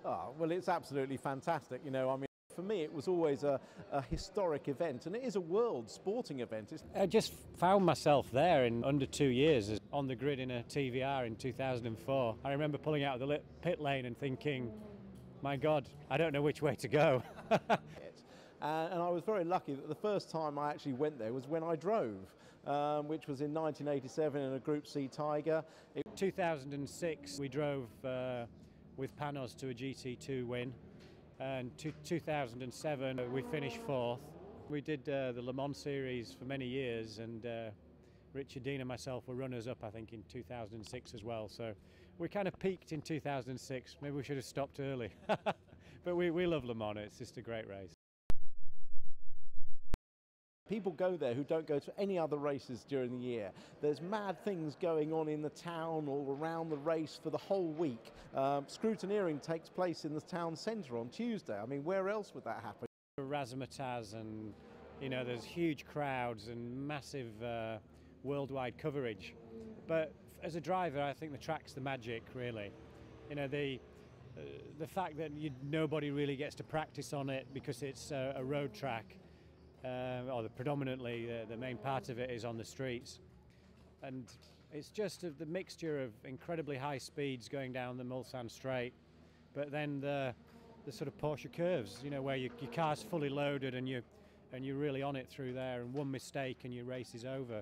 Oh, well, it's absolutely fantastic. You know, I mean, for me, it was always a historic event, and it is a world sporting event. I just found myself there in under 2 years on the grid in a TVR in 2004. I remember pulling out of the pit lane and thinking, my God, I don't know which way to go. And I was very lucky that the first time I actually went there was when I drove, which was in 1987 in a Group C Tiger. In 2006 we drove with Panos to a GT2 win, and 2007 we finished fourth. We did the Le Mans series for many years, and Richard Dean and myself were runners-up, I think, in 2006 as well. So we kind of peaked in 2006. Maybe we should have stopped early. But we love Le Mans. It's just a great race. People go there who don't go to any other races during the year. There's mad things going on in the town or around the race for the whole week. Scrutineering takes place in the town centre on Tuesday. I mean, where else would that happen? Razzmatazz, and you know, there's huge crowds and massive worldwide coverage. But as a driver, I think the track's the magic, really. You know, the fact that nobody really gets to practice on it because it's a road track. Or predominantly the main part of it is on the streets, and it's just the mixture of incredibly high speeds going down the Mulsanne Straight, but then the sort of Porsche curves, you know, where your car's fully loaded and you're really on it through there, and one mistake and your race is over.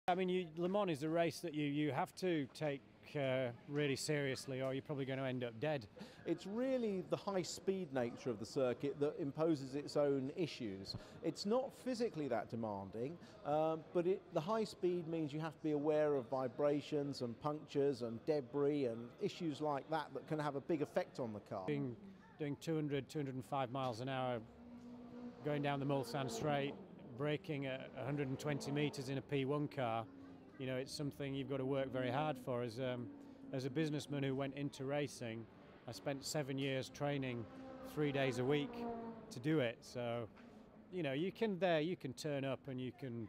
I mean, Le Mans is a race that you have to take really seriously, or you're probably going to end up dead. It's really the high-speed nature of the circuit that imposes its own issues. It's not physically that demanding, but the high speed means you have to be aware of vibrations and punctures and debris and issues like that that can have a big effect on the car. Doing 200, 205 miles an hour, going down the Mulsanne Straight, braking at 120 metres in a P1 car, you know, it's something you've got to work very hard for. As a businessman who went into racing, I spent 7 years training 3 days a week to do it. So, you know, you can turn up and you can,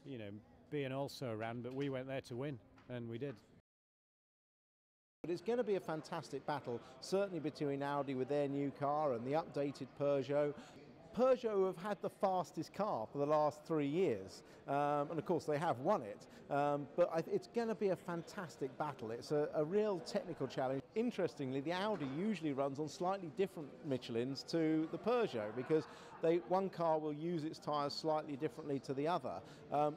you know, be an also-ran, but we went there to win, and we did. But it's going to be a fantastic battle, certainly between Audi with their new car and the updated Peugeot. Peugeot have had the fastest car for the last 3 years, and of course they have won it, but it's going to be a fantastic battle. It's a real technical challenge. Interestingly, the Audi usually runs on slightly different Michelins to the Peugeot, because one car will use its tyres slightly differently to the other,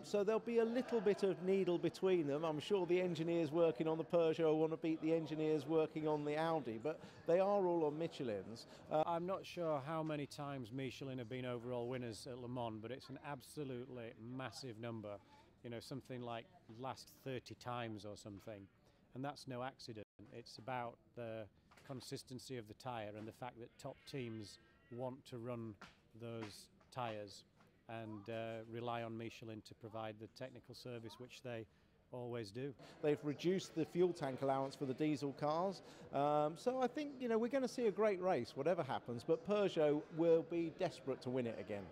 so there'll be a little bit of needle between them. I'm sure the engineers working on the Peugeot want to beat the engineers working on the Audi, but they are all on Michelins. I'm not sure how many times Michelin have been overall winners at Le Mans, but it's an absolutely massive number. You know, something like last 30 times or something, and that's no accident. It's about the consistency of the tyre and the fact that top teams want to run those tyres and rely on Michelin to provide the technical service which they always do. They've reduced the fuel tank allowance for the diesel cars, so I think, you know, we're going to see a great race whatever happens, but Peugeot will be desperate to win it again.